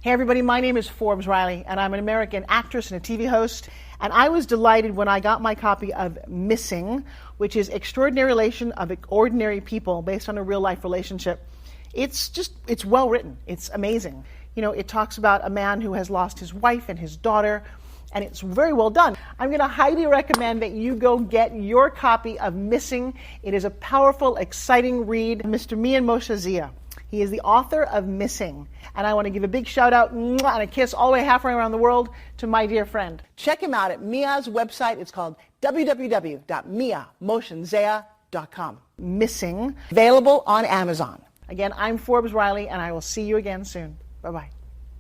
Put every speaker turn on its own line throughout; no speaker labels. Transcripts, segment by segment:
Hey everybody, my name is Forbes Riley, and I'm an American actress and a TV host. And I was delighted when I got my copy of Missing, which is Extraordinary Relation of Ordinary People based on a real life relationship. It's well written. It's amazing. You know, it talks about a man who has lost his wife and his daughter, and it's very well done. I'm going to highly recommend that you go get your copy of Missing. It is a powerful, exciting read. Mr. Mian Moshe Zia. He is the author of Missing. And I want to give a big shout out and a kiss all the way halfway around the world to my dear friend. Check him out at Mia's website. It's called www.miamoshenzea.com. Missing, available on Amazon. Again, I'm Forbes Riley, and I will see you again soon. Bye-bye.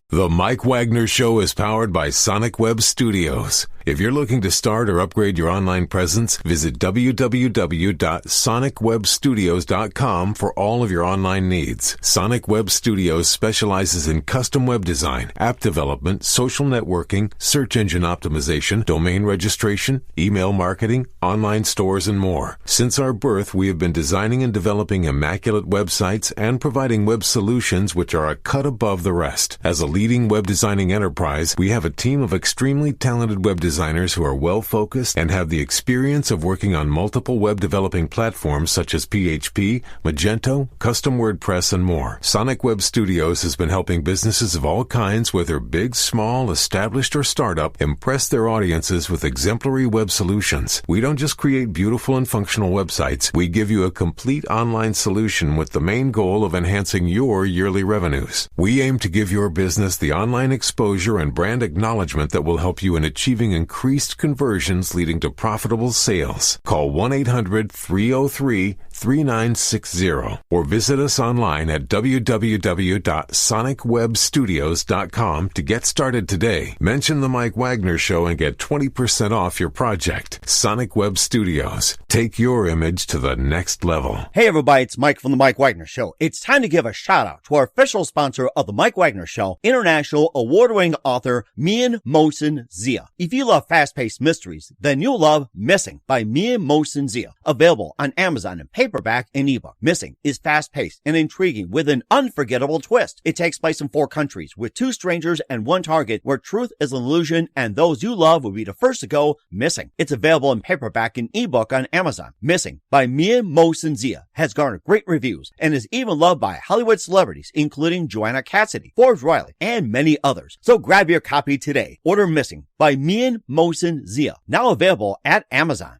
The Mike Wagner Show is powered by Sonic Web Studios. If you're looking to start or upgrade your online presence, visit www.sonicwebstudios.com for all of your online needs. Sonic Web Studios specializes in custom web design, app development, social networking, search engine optimization, domain registration, email marketing, online stores, and more. Since our birth, we have been designing and developing immaculate websites and providing web solutions which are a cut above the rest. As a leading web designing enterprise, we have a team of extremely talented web designers who are well-focused and have the experience of working on multiple web developing platforms such as PHP, Magento, Custom WordPress, and more. Sonic Web Studios has been helping businesses of all kinds, whether big, small, established, or startup, impress their audiences with exemplary web solutions. We don't just create beautiful and functional websites. We give you a complete online solution with the main goal of enhancing your yearly revenues. We aim to give your business the online exposure and brand acknowledgement that will help you in achieving increased conversions leading to profitable sales. Call 1-800-303-3960 or visit us online at www.sonicwebstudios.com to get started today. Mention the Mike Wagner Show and get 20% off your project. Sonic Web Studios. Take your image to the next level.
Hey everybody, it's Mike from the Mike Wagner Show. It's time to give a shout out to our official sponsor of the Mike Wagner Show, international award-winning author Mian Moshe Zia. If you love fast-paced mysteries, then you'll love Missing by Mian Moshe Zia. Available on Amazon in paperback and ebook. Missing is fast-paced and intriguing with an unforgettable twist. It takes place in 4 countries with 2 strangers and 1 target where truth is an illusion and those you love will be the first to go missing. It's available in paperback and ebook on Amazon. Missing by Mian Moshe Zia has garnered great reviews and is even loved by Hollywood celebrities including Joanna Cassidy, Forbes Riley, and many others. So grab your copy today. Order Missing by Mian Moshe Zia, now available at Amazon.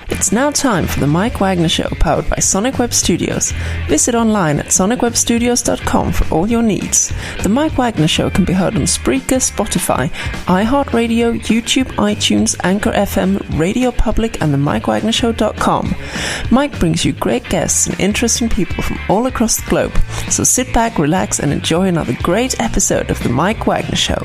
It's now time for the Mike Wagner Show, powered by Sonic Web Studios. Visit online at sonicwebstudios.com for all your needs. The Mike Wagner Show can be heard on Spreaker, Spotify, iHeartRadio, YouTube, iTunes, Anchor FM, Radio Public, and the MikeWagnerShow.com. Mike brings you great guests and interesting people from all across the globe. So sit back, relax, and enjoy another great episode of the Mike Wagner Show.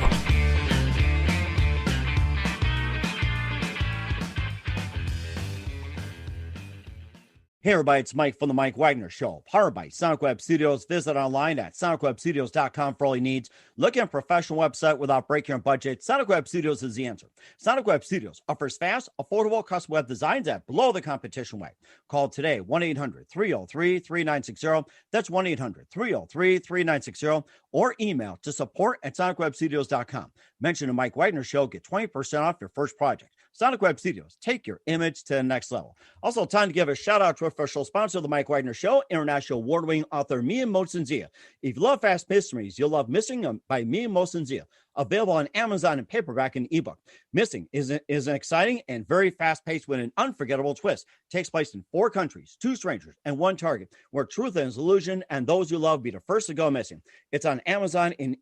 Hey everybody, it's Mike from the Mike Wagner Show, powered by Sonic Web Studios. Visit online at sonicwebstudios.com for all your needs. Looking at a professional website without breaking your budget? Sonic Web Studios is the answer. Sonic Web Studios offers fast, affordable custom web designs at below the competition rate. Call today, 1-800-303-3960. That's 1-800-303-3960. Or email to support@sonicwebstudios.com. Mention the Mike Wagner Show, get 20% off your first project. Sonic Web Studios, take your image to the next level. Also, time to give a shout out to our official sponsor of the Mike Wagner Show, international award-winning author Mian Moshe Zia. If you love fast mysteries, you'll love Missing by Mian Moshe Zia. Available on Amazon in paperback and ebook. Missing is an exciting and very fast-paced with an unforgettable twist. Takes place in 4 countries, 2 strangers, and 1 target, where truth is illusion and those you love be the first to go missing. It's on Amazon in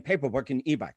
paperback and ebook.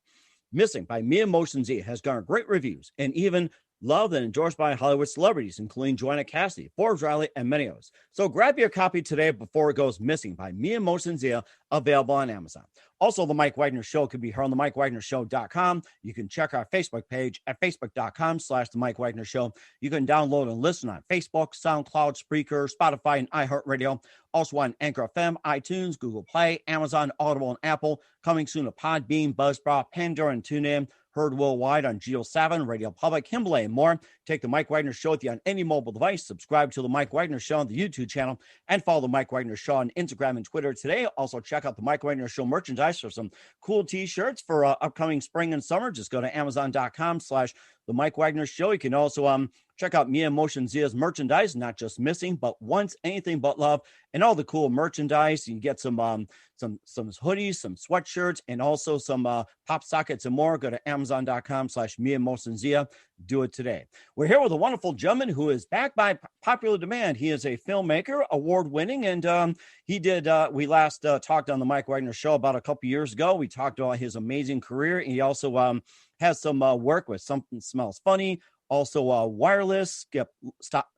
Missing by Mian Moshe Zia has garnered great reviews and even loved and endorsed by Hollywood celebrities, including Joanna Cassidy, Forbes Riley, and many others. So grab your copy today before it goes missing by Mian Moshe Zia, available on Amazon. Also, The Mike Wagner Show can be heard on the MikeWagnerShow.com. You can check our Facebook page at Facebook.com/The Mike Wagner Show. You can download and listen on Facebook, SoundCloud, Spreaker, Spotify, and iHeartRadio. Also on Anchor FM, iTunes, Google Play, Amazon, Audible, and Apple. Coming soon to Podbean, Buzzsprout, Pandora, and TuneIn. Heard worldwide on Geo7, Radio Public, Himalaya, and more. Take the Mike Wagner Show with you on any mobile device. Subscribe to the Mike Wagner Show on the YouTube channel, and follow the Mike Wagner Show on Instagram and Twitter today. Also, check out the Mike Wagner Show merchandise for some cool T-shirts for upcoming spring and summer. Just go to Amazon.com/the Mike Wagner Show. You can also check out Mia Motion Zia's merchandise, not just Missing, but Once, Anything But Love, and all the cool merchandise. You can get some hoodies, some sweatshirts, and also some pop sockets and more. Go to Amazon.com/Mia Motion Zia. Do it today. We're here with a wonderful gentleman who is back by popular demand. He is a filmmaker, award-winning, and we last talked on the Mike Wagner Show about a couple years ago. We talked about his amazing career. He also has some work with Something Smells Funny, also Wireless,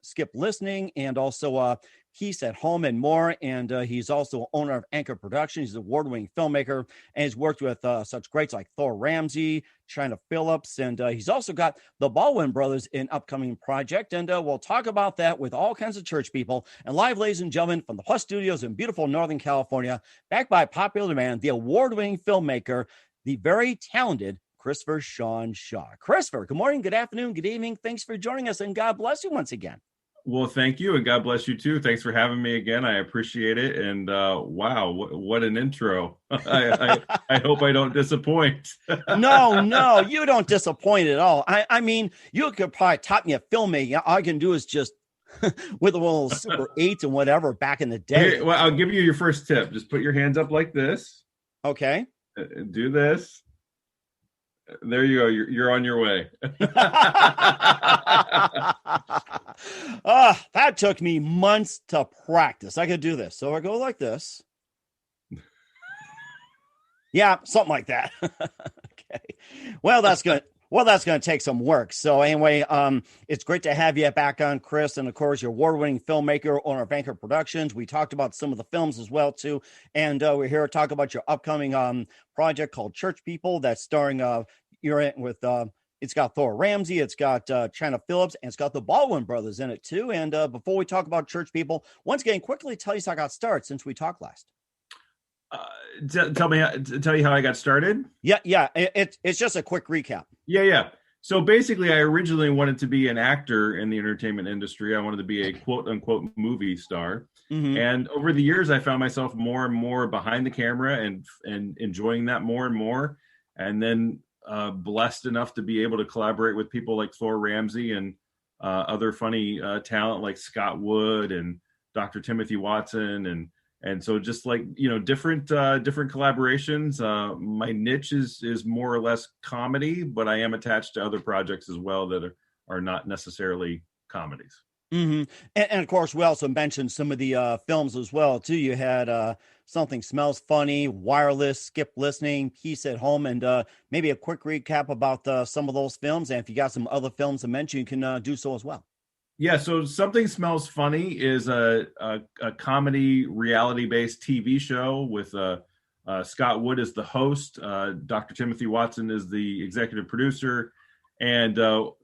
Skip Listening, and also Peace at Home and more. And he's also owner of Anchor Productions. He's an award-winning filmmaker, and he's worked with such greats like Thor Ramsey, China Phillips, and he's also got the Baldwin brothers in upcoming project. And we'll talk about that with all kinds of church people. And live, ladies and gentlemen, from the Plus Studios in beautiful Northern California, backed by popular demand, the award-winning filmmaker, the very talented Christopher Shawn Shaw. Christopher, good morning, good afternoon, good evening. Thanks for joining us, and God bless you once again.
Well, thank you, and God bless you too. Thanks for having me again. I appreciate it. And wow, what an intro. I hope I don't disappoint.
No, you don't disappoint at all. I mean, you could probably top me at filmmaking. All I can do is just with a little Super 8 and whatever back in the day.
Here, well, I'll give you your first tip. Just put your hands up like this.
Okay.
Do this. There you go. You're on your way.
That took me months to practice. I could do this. So I go like this. Yeah, something like that. Okay. Well, that's good. Well, that's going to take some work. So anyway, it's great to have you back on, Chris. And of course, your award-winning filmmaker, owner of Anchor Productions. We talked about some of the films as well, too. And we're here to talk about your upcoming project called Church People that's starring, you're in with, it's got Thor Ramsey, it's got China Phillips, and it's got the Baldwin brothers in it, too. And before we talk about Church People, once again, quickly tell you how I got started since we talked last.
Tell you how I got started.
Yeah. It's just a quick recap.
Yeah. So basically, I originally wanted to be an actor in the entertainment industry. I wanted to be a quote unquote movie star. Mm-hmm. And over the years, I found myself more and more behind the camera and enjoying that more and more. And then blessed enough to be able to collaborate with people like Thor Ramsey and other funny talent like Scott Wood and Dr. Timothy Watson and so just like, different collaborations. My niche is more or less comedy, but I am attached to other projects as well that are not necessarily comedies.
Mm-hmm. And of course, we also mentioned some of the films as well, too. You had Something Smells Funny, Wireless, Skip Listening, Peace at Home, and maybe a quick recap about some of those films. And if you got some other films to mention, you can do so as well.
Yeah, so Something Smells Funny is a comedy reality-based TV show with Scott Wood as the host. Dr. Timothy Watson is the executive producer. And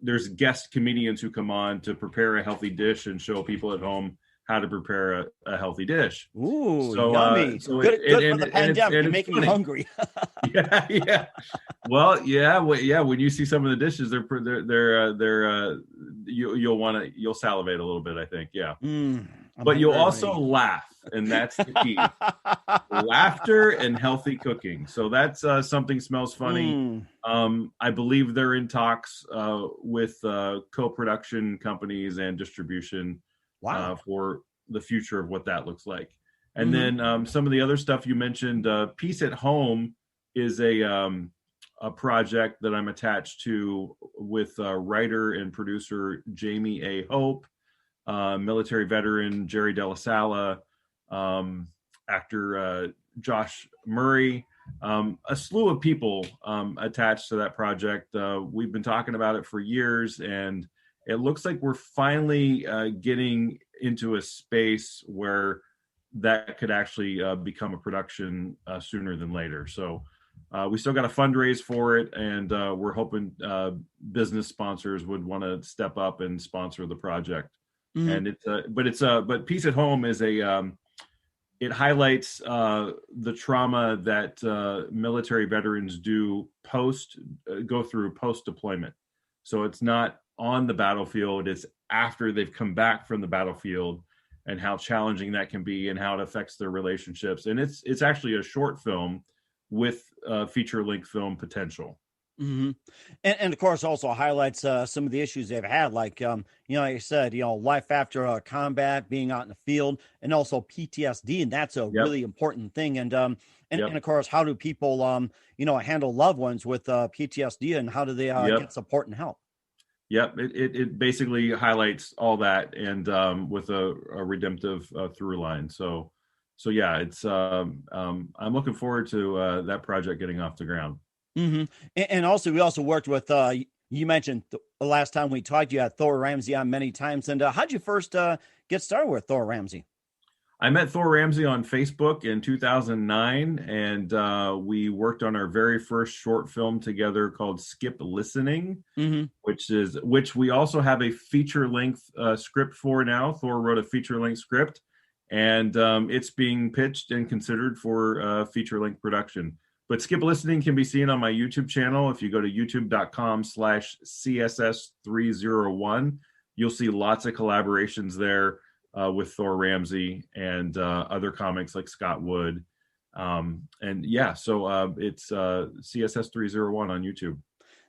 there's guest comedians who come on to prepare a healthy dish and show people at home how to prepare a healthy dish.
Ooh, yummy. So good for the pandemic. You're making me hungry.
Yeah. Well, yeah. When you see some of the dishes, you'll salivate a little bit, I think. Yeah. But you'll also laugh, and that's the key. Laughter and healthy cooking. So that's Something Smells Funny. I believe they're in talks with co-production companies and distribution. Wow. For the future of what that looks like. And then some of the other stuff you mentioned, Peace at Home is a project that I'm attached to with writer and producer Jamie A. Hope, military veteran Jerry Della Sala, actor Josh Murray, a slew of people attached to that project. We've been talking about it for years, and it looks like we're finally getting into a space where that could actually become a production sooner than later. So we still got to fundraise for it, and we're hoping business sponsors would want to step up and sponsor the project. And but Peace at Home is it highlights the trauma that military veterans go through post deployment. So it's not on the battlefield; it's after they've come back from the battlefield, and how challenging that can be, and how it affects their relationships. And it's actually a short film with feature-length film potential.
Mm-hmm. And of course, also highlights some of the issues they've had, like like you said, life after combat, being out in the field, and also PTSD, and that's a really important thing. And of course, how do people handle loved ones with PTSD, and how do they get support and help?
Yep, it basically highlights all that, and with a redemptive through line. So yeah, it's I'm looking forward to that project getting off the ground.
Mm-hmm. And also, we also worked with, you mentioned the last time we talked, you had Thor Ramsey on many times. And how'd you first get started with Thor Ramsey?
I met Thor Ramsey on Facebook in 2009, and we worked on our very first short film together called Skip Listening, which we also have a feature-length script for now. Thor wrote a feature-length script, and it's being pitched and considered for feature-length production. But Skip Listening can be seen on my YouTube channel. If you go to youtube.com/CSS301, you'll see lots of collaborations there with Thor Ramsey and other comics like Scott Wood. So it's CSS301 on YouTube.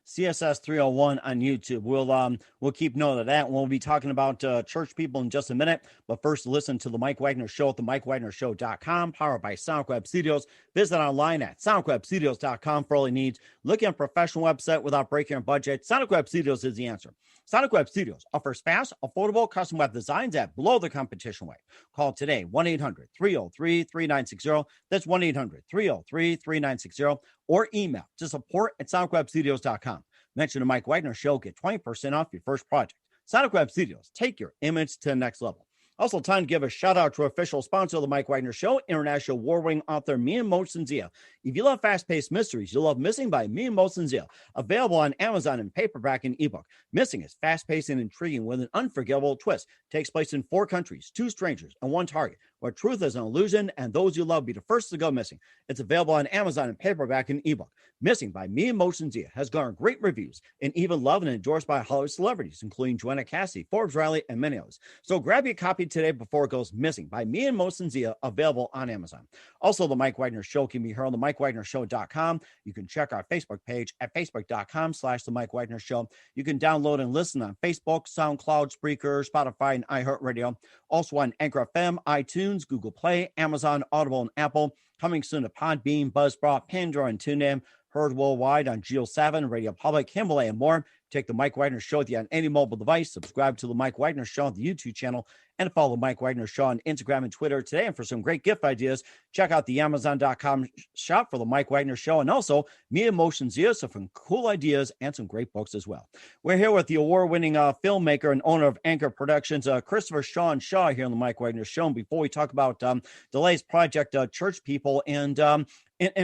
CSS 301 on YouTube. We'll keep note of that. We'll be talking about church people in just a minute. But first, listen to the Mike Wagner Show at the MikeWagnerShow.com, powered by Sonic Web Studios. Visit online at SonicWebStudios.com for all your needs. Looking at a professional website without breaking your budget? Sonic Web Studios is the answer. Sonic Web Studios offers fast, affordable custom web designs at below the competition rate. Call today, 1-800-303-3960. That's 1-800-303-3960. Or email to support@SonicWebStudios.com. Mention the Mike Wagner Show, get 20% off your first project. Sonic Web Studios, take your image to the next level. Also, time to give a shout out to official sponsor of the Mike Wagner Show, international award-winning author Mia Mosin-Zia. If you love fast-paced mysteries, you'll love Missing by Mia Mosin-Zia. Available on Amazon in paperback and ebook. Missing is fast-paced and intriguing with an unforgettable twist. Takes place in 4 countries, 2 strangers, and 1 target, where truth is an illusion and those you love be the first to go missing. It's available on Amazon in paperback and ebook. Missing by Mia Mosin-Zia has garnered great reviews and even loved and endorsed by Hollywood celebrities, including Joanna Cassidy, Forbes Riley, and many others. So grab your copy today before it goes missing by Mia Mosin-Zia, available on Amazon. Also, the Mike Wagner Show can be heard on the MikeWagnerShow.com. You can check our Facebook page at Facebook.com/The Mike Wagner Show. You can download and listen on Facebook, SoundCloud, Spreaker, Spotify, and iHeartRadio. Also on Anchor FM, iTunes, Google Play, Amazon, Audible, and Apple. Coming soon to Podbean, Buzzsprout, Pandora, and TuneIn. Heard worldwide on Geo 7, Radio Public, Himalaya, and more. Take the Mike Wagner Show with you on any mobile device. Subscribe to the Mike Wagner Show on the YouTube channel, and follow the Mike Wagner Show on Instagram and Twitter today. And for some great gift ideas, check out the Amazon.com shop for the Mike Wagner Show, and also Mia Mosin-Zia, so some cool ideas and some great books as well. We're here with the award-winning filmmaker and owner of Anchor Productions, Christopher Shawn Shaw, here on the Mike Wagner Show. And before we talk about the latest project, Church People, and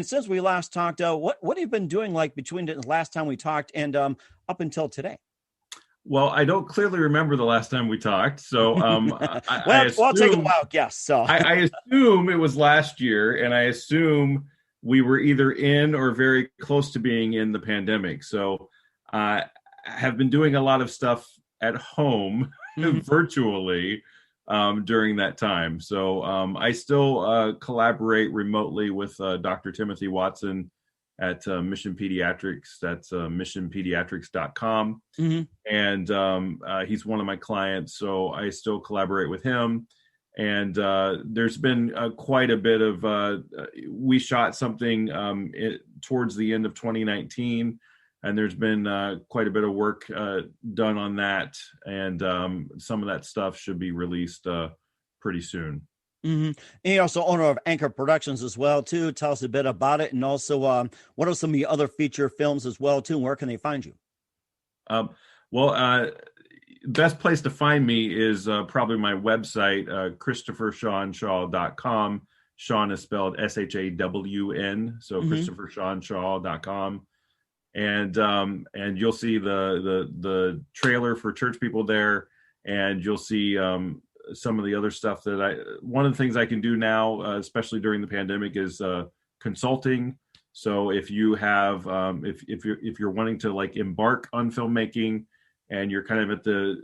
since we last talked, what have you been doing like between the last time we talked and up until today?
Well, I don't clearly remember the last time we talked, so
I'll take a wild guess. So
I assume it was last year, and I assume we were either in or very close to being in the pandemic. So I have been doing a lot of stuff at home virtually during that time. So I still collaborate remotely with Dr. Timothy Watson at Mission Pediatrics. That's missionpediatrics.com. And he's one of my clients, so I still collaborate with him. And there's been quite a bit of, we shot something towards the end of 2019, and there's been quite a bit of work done on that. And some of that stuff should be released pretty soon.
And you're also owner of Anchor Productions as well, too. Tell us a bit about it. And also, what are some of the other feature films as well, too? And where can they find you?
best place to find me is probably my website, ChristopherShawnShaw.com. Shawn is spelled SHAWN, so ChristopherShawnShaw.com. And you'll see the trailer for Church People there, and you'll see some of the other stuff that one of the things I can do now, especially during the pandemic, is consulting. So if you have if you're wanting to like embark on filmmaking and you're kind of at the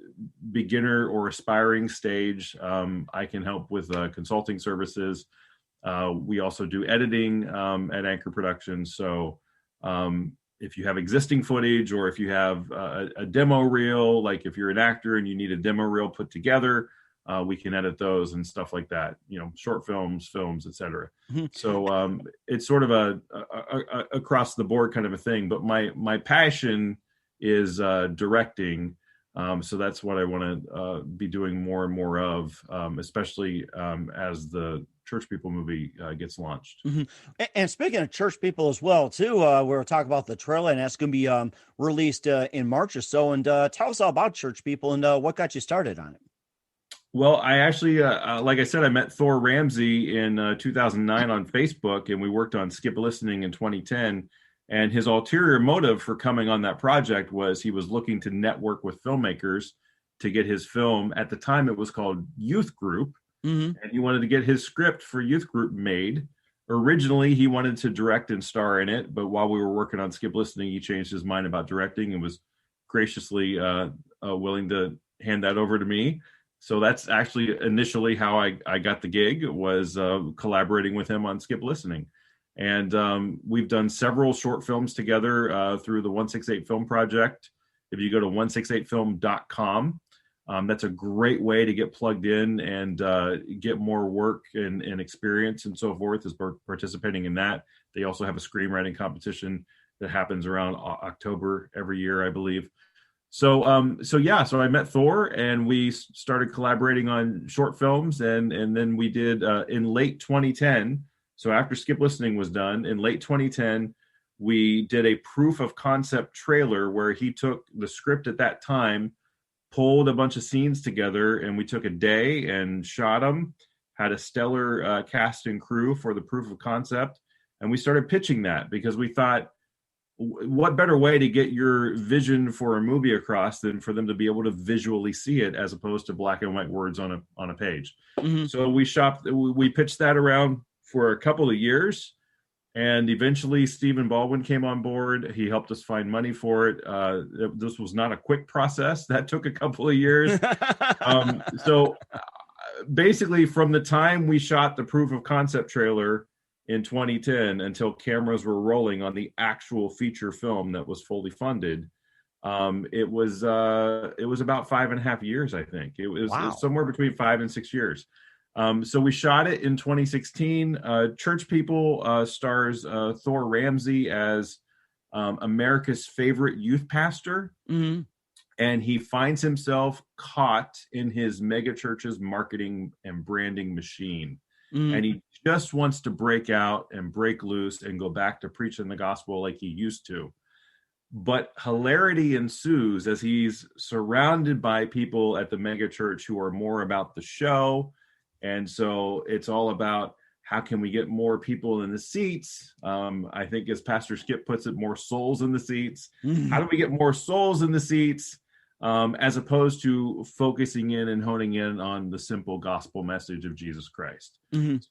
beginner or aspiring stage, I can help with consulting services. We also do editing at Anchor Productions. So if you have existing footage, or if you have a demo reel, like if you're an actor and you need a demo reel put together, we can edit those and stuff like that, short films, etc. So it's sort of a across the board kind of a thing, but my passion is directing. So that's what I want to be doing more and more of, especially as the Church People movie gets launched.
And speaking of Church People as well, too, we're talking about the trailer, and that's going to be released in March or so. And tell us all about Church People and what got you started on it.
Well, I actually, like I said, I met Thor Ramsey in 2009 on Facebook, and we worked on Skip Listening in 2010. And his ulterior motive for coming on that project was he was looking to network with filmmakers to get his film. At the time, it was called Youth Group, and he wanted to get his script for Youth Group made. Originally, he wanted to direct and star in it, but while we were working on Skip Listening, he changed his mind about directing and was graciously willing to hand that over to me. So that's actually initially how I got the gig, was collaborating with him on Skip Listening. And we've done several short films together through the 168 Film Project. If you go to 168film.com, that's a great way to get plugged in and get more work and experience and so forth, as participating in that. They also have a screenwriting competition that happens around October every year, I believe. So I met Thor, and we started collaborating on short films, and then we did in late 2010. So after Skip Listening was done, in late 2010, we did a proof of concept trailer where he took the script at that time, pulled a bunch of scenes together, and we took a day and shot them, had a stellar cast and crew for the proof of concept. And we started pitching that because we thought, what better way to get your vision for a movie across than for them to be able to visually see it, as opposed to black and white words on a page. So we pitched that around for a couple of years, and eventually Stephen Baldwin came on board. He helped us find money for it. This was not a quick process. That took a couple of years. So basically, from the time we shot the proof of concept trailer in 2010 until cameras were rolling on the actual feature film that was fully funded, it was about 5.5 years, I think. It was somewhere between 5 and 6 years. So we shot it in 2016. Church People stars Thor Ramsey as America's favorite youth pastor. And he finds himself caught in his megachurch's marketing and branding machine. And he just wants to break out and break loose and go back to preaching the gospel like he used to. But hilarity ensues as he's surrounded by people at the megachurch who are more about the show. And so it's all about, how can we get more people in the seats? I think, as Pastor Skip puts it, more souls in the seats. How do we get more souls in the seats? As opposed to focusing in and honing in on the simple gospel message of Jesus Christ. It's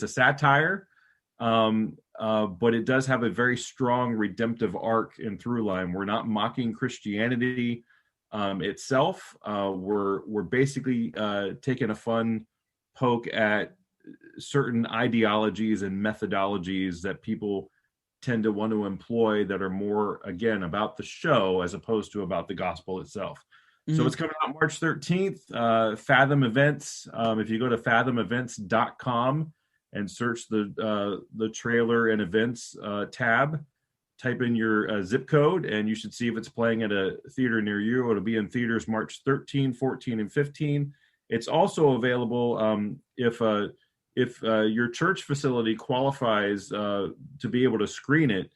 a satire, but it does have a very strong redemptive arc and through line. We're not mocking Christianity itself. We're basically taking a fun poke at certain ideologies and methodologies that people tend to want to employ that are more, again, about the show as opposed to about the gospel itself. So it's coming out March 13th. Fathom Events. If you go to fathomevents.com and search the trailer and events tab, type in your zip code, and you should see if it's playing at a theater near you. It'll be in theaters March 13, 14, and 15. It's also available if your church facility qualifies to be able to screen it.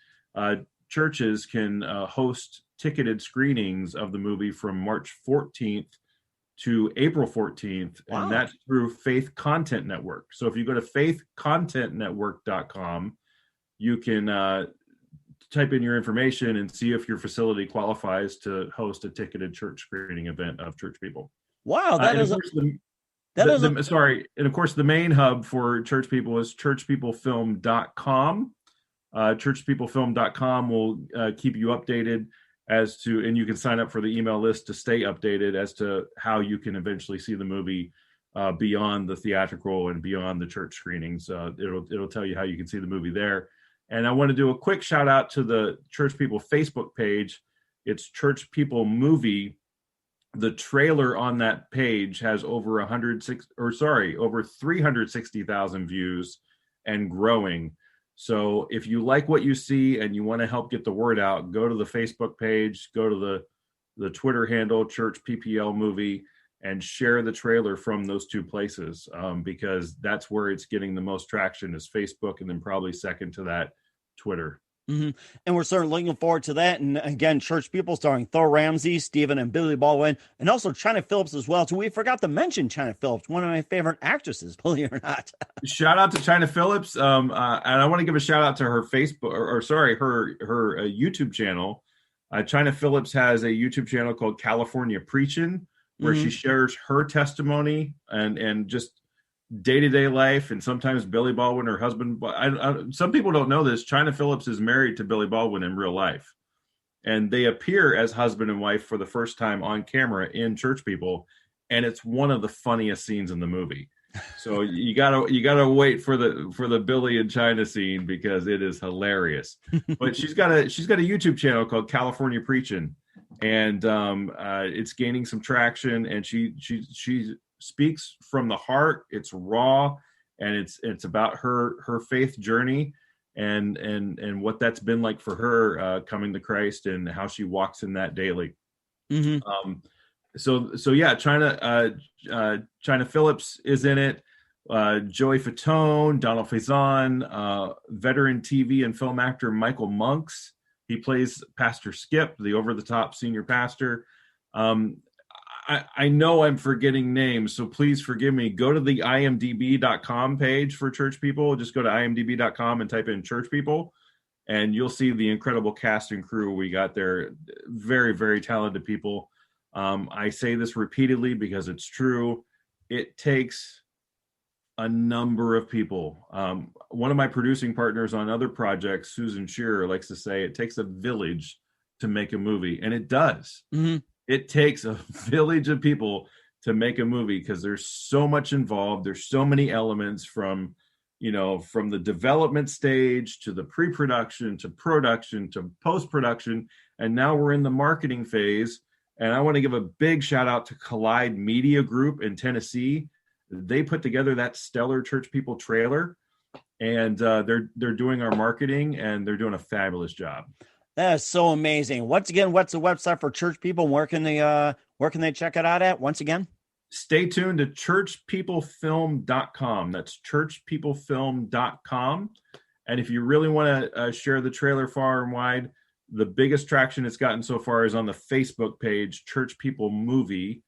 churches can host ticketed screenings of the movie from March 14th to April 14th, and that's through Faith Content Network. So if you go to faithcontentnetwork.com, you can type in your information and see if your facility qualifies to host a ticketed church screening event of Church People.
Wow, and of
course, the main hub for Church People is churchpeoplefilm.com. Churchpeoplefilm.com will keep you updated as to, and you can sign up for the email list to stay updated as to how you can eventually see the movie beyond the theatrical and beyond the church screenings. It'll tell you how you can see the movie there. And I want to do a quick shout out to the Church People Facebook page. It's Church People Movie. The trailer on that page has over 360,000 views and growing. So if you like what you see and you want to help get the word out, go to the Facebook page, go to the Twitter handle, Church PPL Movie, and share the trailer from those two places, because that's where it's getting the most traction is Facebook, and then probably second to that, Twitter.
Mm-hmm. And we're certainly looking forward to that. And again, Church People starring Thor Ramsey, Stephen and Billy Baldwin, and also China Phillips as well. So we forgot to mention China Phillips, one of my favorite actresses, believe it or not.
Shout out to China Phillips. And I want to give a shout out to her Facebook, her YouTube channel. China Phillips has a YouTube channel called California Preachin', where she shares her testimony and just day-to-day life, and sometimes Billy Baldwin, her husband. Some people don't know this. China Phillips is married to Billy Baldwin in real life, and they appear as husband and wife for the first time on camera in Church People, and it's one of the funniest scenes in the movie. So you gotta wait for the Billy and China scene, because it is hilarious. But she's got a YouTube channel called California Preachin', and it's gaining some traction, and she speaks from the heart. It's raw, and it's about her faith journey and what that's been like for her coming to Christ, and how she walks in that daily. Mm-hmm. So yeah, China Phillips is in it. Joey Fatone, Donald Faison, veteran TV and film actor Michael Monks. He plays Pastor Skip, the over-the-top senior pastor. I know I'm forgetting names, so please forgive me. Go to the imdb.com page for Church People. Just go to imdb.com and type in Church People, and you'll see the incredible cast and crew we got there. Very, very talented people. I say this repeatedly because it's true. It takes a number of people. One of my producing partners on other projects, Susan Shearer, likes to say it takes a village to make a movie, and it does. Mm-hmm. It takes a village of people to make a movie, because there's so much involved. There's so many elements from the development stage to the pre-production to production to post-production. And now we're in the marketing phase. And I want to give a big shout out to Collide Media Group in Tennessee. They put together that stellar Church People trailer, and they're doing our marketing, and they're doing a fabulous job.
That is so amazing. Once again, what's the website for Church People? Where can they check it out at? Once again,
stay tuned to churchpeoplefilm.com. That's churchpeoplefilm.com. And if you really want to share the trailer far and wide, the biggest traction it's gotten so far is on the Facebook page, Church People Movie,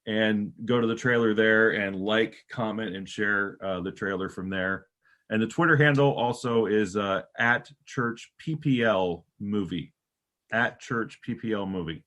and go to the trailer there and like, comment, and share the trailer from there. And the Twitter handle also is at Church PPL Movie. At Church PPL Movie.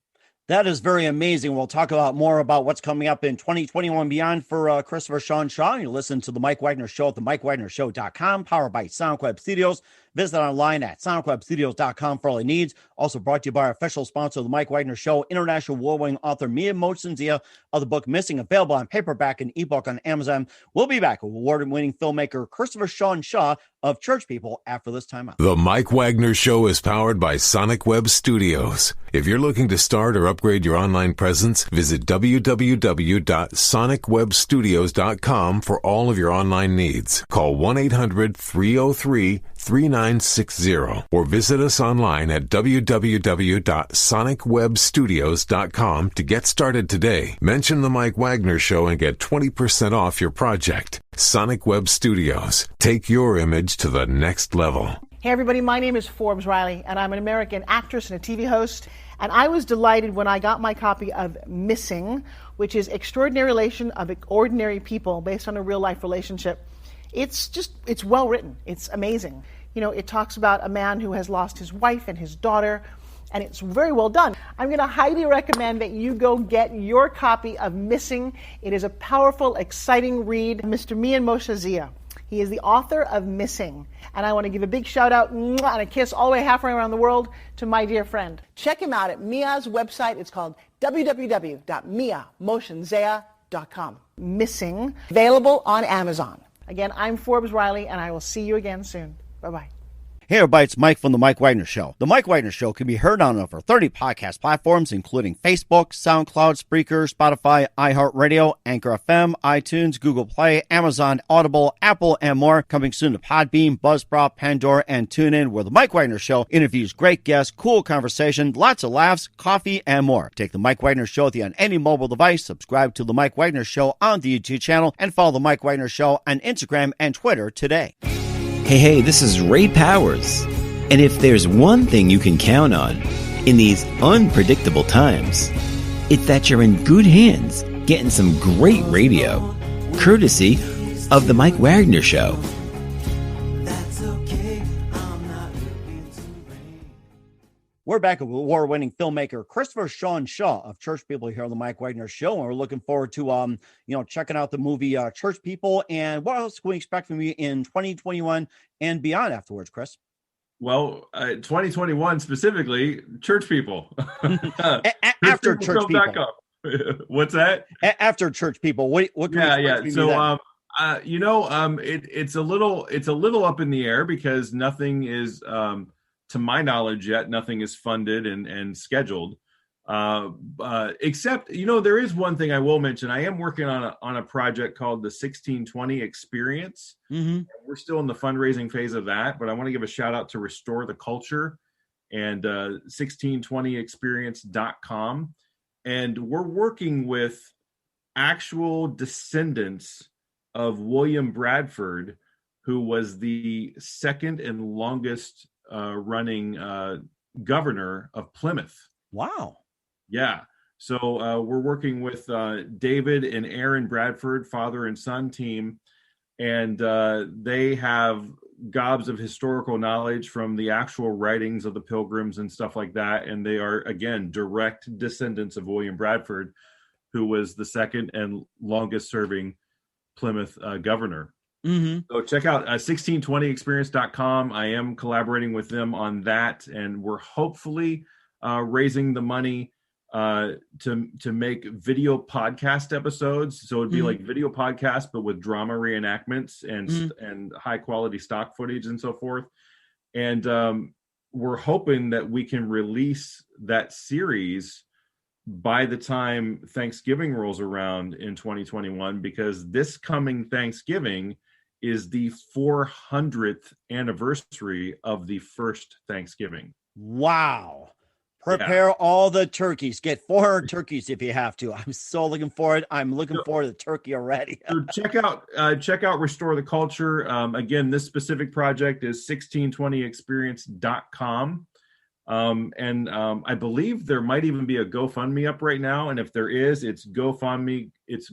That is very amazing. We'll talk more about what's coming up in 2021 beyond for Christopher Shawn Shaw. You listen to The Mike Wagner Show at themikewagnershow.com, powered by Sonic Web Studios. Visit online at sonicwebstudios.com for all your needs. Also brought to you by our official sponsor of The Mike Wagner Show, international award-winning author Mia Mosensia of the book Missing, available on paperback and ebook on Amazon. We'll be back with award-winning filmmaker Christopher Shawn Shaw of Church People after this time out.
The Mike Wagner Show is powered by Sonic Web Studios. If you're looking to start or upgrade your online presence, visit www.sonicwebstudios.com for all of your online needs. Call 1-800-303-3960 or visit us online at www.sonicwebstudios.com to get started today. Mention The Mike Wagner Show and get 20% off your project. Sonic Web Studios. Take your image to the next level.
Hey everybody, my name is Forbes Riley, and I'm an American actress and a TV host. And I was delighted when I got my copy of Missing, which is Extraordinary Relation of Ordinary People based on a real life relationship. It's well written. It's amazing. You know, it talks about a man who has lost his wife and his daughter, and it's very well done. I'm going to highly recommend that you go get your copy of Missing. It is a powerful, exciting read. Mr. Mian Moshe Zia. He is the author of Missing. And I want to give a big shout out and a kiss all the way halfway around the world to my dear friend. Check him out at Mia's website. It's called www.miamosenzea.com. Missing, available on Amazon. Again, I'm Forbes Riley, and I will see you again soon. Bye-bye.
Hey everybody, it's Mike from The Mike Wagner Show. The Mike Wagner Show can be heard on over 30 podcast platforms, including Facebook, SoundCloud, Spreaker, Spotify, iHeartRadio, Anchor FM, iTunes, Google Play, Amazon, Audible, Apple, and more. Coming soon to Podbean, Buzzsprout, Pandora, and TuneIn, where The Mike Wagner Show interviews great guests, cool conversation, lots of laughs, coffee, and more. Take The Mike Wagner Show with you on any mobile device, subscribe to The Mike Wagner Show on the YouTube channel, and follow The Mike Wagner Show on Instagram and Twitter today.
Hey, this is Ray Powers. And if there's one thing you can count on in these unpredictable times, it's that you're in good hands getting some great radio, courtesy of The Mike Wagner Show.
We're back with award-winning filmmaker Christopher Shawn Shaw of Church People here on the Mike Wagner Show, and we're looking forward to checking out the movie Church People. And what else can we expect from you in 2021 and beyond afterwards, Chris?
Well, 2021 specifically, Church People.
After Church People.
What's that?
After Church People. What can we expect from you then?
It's a little up in the air because nothing is. To my knowledge yet, nothing is funded and scheduled. Except, there is one thing I will mention. I am working on a project called the 1620 Experience. Mm-hmm. We're still in the fundraising phase of that, but I want to give a shout out to Restore the Culture and 1620experience.com. And we're working with actual descendants of William Bradford, who was the second and longest running governor of Plymouth.
Wow.
Yeah. So we're working with David and Aaron Bradford, father and son team, and they have gobs of historical knowledge from the actual writings of the Pilgrims and stuff like that. And they are, again, direct descendants of William Bradford, who was the second and longest serving Plymouth governor. Mm-hmm. So check out 1620experience.com. I am collaborating with them on that, and we're hopefully raising the money to make video podcast episodes. So it'd be like video podcasts, but with drama reenactments and high quality stock footage and so forth. And we're hoping that we can release that series by the time Thanksgiving rolls around in 2021, because this coming Thanksgiving is the 400th anniversary of the first Thanksgiving.
Wow. Prepare all the turkeys. Get 400 turkeys if you have to. I'm so looking forward. I'm looking forward to the turkey already.
So check out Restore the Culture. Again, this specific project is 1620experience.com. And I believe there might even be a GoFundMe up right now. And if there is, it's GoFundMe. Not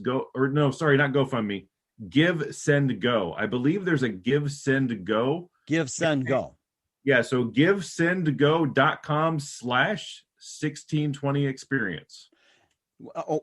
GoFundMe. Give, Send, Go. I believe there's a Give, Send, Go.
Give, Send, Go.
Yeah, so givesendgo.com/1620experience.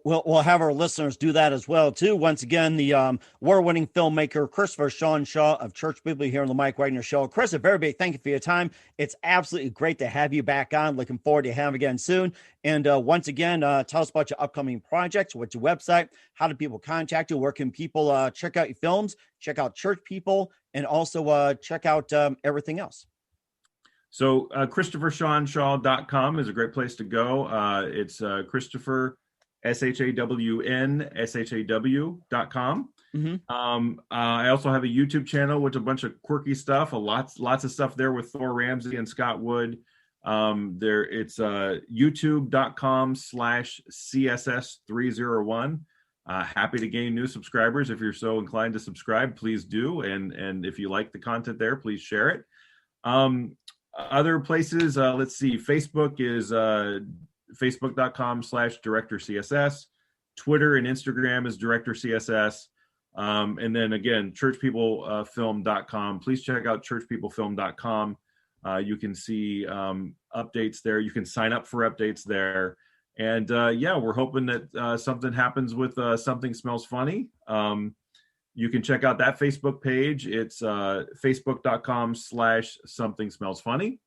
We'll have our listeners do that as well, too. Once again, the award-winning filmmaker Christopher Shawn Shaw of Church People here on the Mike Wagner Show. Chris, a very big thank you for your time. It's absolutely great to have you back on. Looking forward to having you again soon. And once again, tell us about your upcoming projects. What's your website? How do people contact you? Where can people check out your films, check out Church People, and also check out everything else?
So ChristopherShawnShaw.com is a great place to go. It's Christopher ShawnShaw.com. Mm-hmm. I also have a YouTube channel with a bunch of quirky stuff, lots of stuff there with Thor Ramsey and Scott Wood. It's youtube.com/CSS301. Happy to gain new subscribers. If you're so inclined to subscribe, please do. And if you like the content there, please share it. Other places, let's see. Facebook is facebook.com/directorcss. Twitter and Instagram is directorcss. And then again, churchpeoplefilm.com. Please check out churchpeoplefilm.com. You can see updates there. You can sign up for updates there. And we're hoping that something happens with Something Smells Funny. You can check out that Facebook page. It's facebook.com/Something Smells Funny.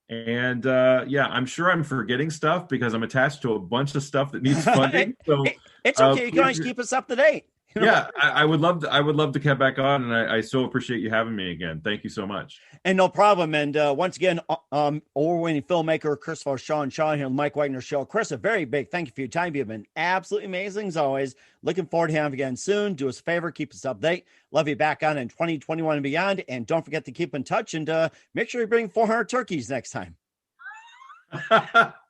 And I'm sure I'm forgetting stuff because I'm attached to a bunch of stuff that needs funding. So
it's okay. You can always keep us up to date.
Yeah, I would love to get back on, and I so appreciate you having me again. Thank you so much.
And no problem. And once again, award-winning filmmaker Christopher Shawn Shaw here on the Mike Wagner Show. Chris, a very big thank you for your time. You've been absolutely amazing as always. Looking forward to having you again soon. Do us a favor, keep us up to date. Love you back on in 2021 and beyond. And don't forget to keep in touch and make sure you bring 400 turkeys next time.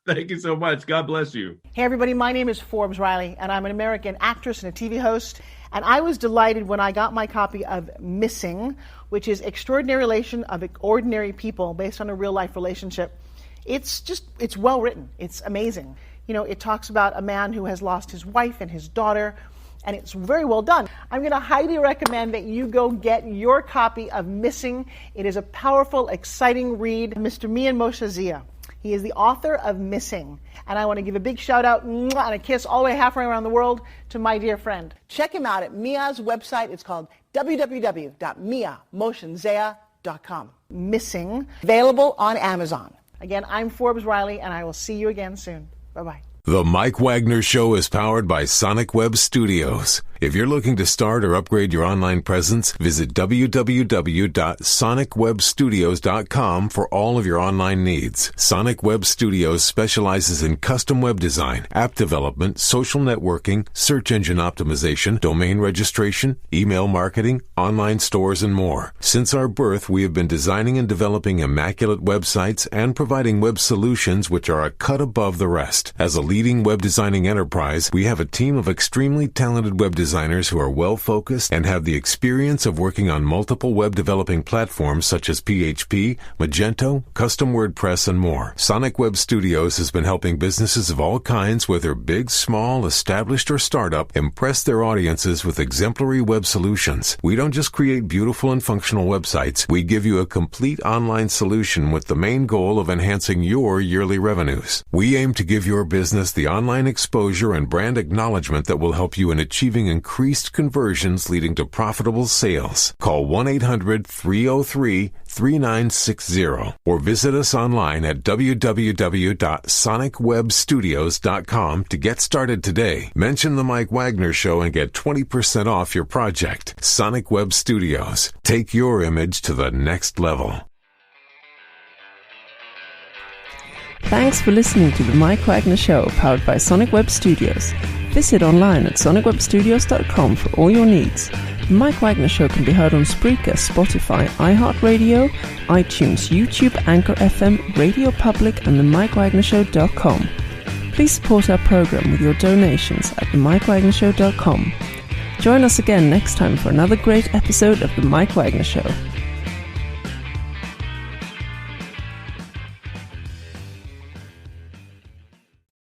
Thank you so much. God bless you.
Hey, everybody. My name is Forbes Riley, and I'm an American actress and a TV host. And I was delighted when I got my copy of Missing, which is Extraordinary Relation of Ordinary People based on a real-life relationship. It's well written. It's amazing. You know, it talks about a man who has lost his wife and his daughter, and it's very well done. I'm going to highly recommend that you go get your copy of Missing. It is a powerful, exciting read. Mr. Mian Moshe Zia. He is the author of Missing. And I want to give a big shout out and a kiss all the way halfway around the world to my dear friend. Check him out at Mia's website. It's called www.miamoshenzea.com. Missing. Available on Amazon. Again, I'm Forbes Riley, and I will see you again soon. Bye-bye.
The Mike Wagner Show is powered by Sonic Web Studios. If you're looking to start or upgrade your online presence, visit www.sonicwebstudios.com for all of your online needs. Sonic Web Studios specializes in custom web design, app development, social networking, search engine optimization, domain registration, email marketing, online stores, and more. Since our birth, we have been designing and developing immaculate websites and providing web solutions which are a cut above the rest. As a leading web designing enterprise, we have a team of extremely talented web designers who are well-focused and have the experience of working on multiple web developing platforms such as PHP, Magento, custom WordPress, and more. Sonic Web Studios has been helping businesses of all kinds, whether big, small, established, or startup, impress their audiences with exemplary web solutions. We don't just create beautiful and functional websites. We give you a complete online solution with the main goal of enhancing your yearly revenues. We aim to give your business the online exposure and brand acknowledgement that will help you in achieving increased conversions leading to profitable sales. Call 1-800-303-3960 or visit us online at www.sonicwebstudios.com to get started today. Mention the Mike Wagner Show and get 20% off your project. Sonic Web Studios. Take your image to the next level.
Thanks for listening to the Mike Wagner Show, powered by Sonic Web Studios. Visit online at sonicwebstudios.com for all your needs. The Mike Wagner Show can be heard on Spreaker, Spotify, iHeartRadio, iTunes, YouTube, Anchor FM, Radio Public, and themikewagnershow.com. Please support our program with your donations at themikewagnershow.com. Join us again next time for another great episode of The Mike Wagner Show.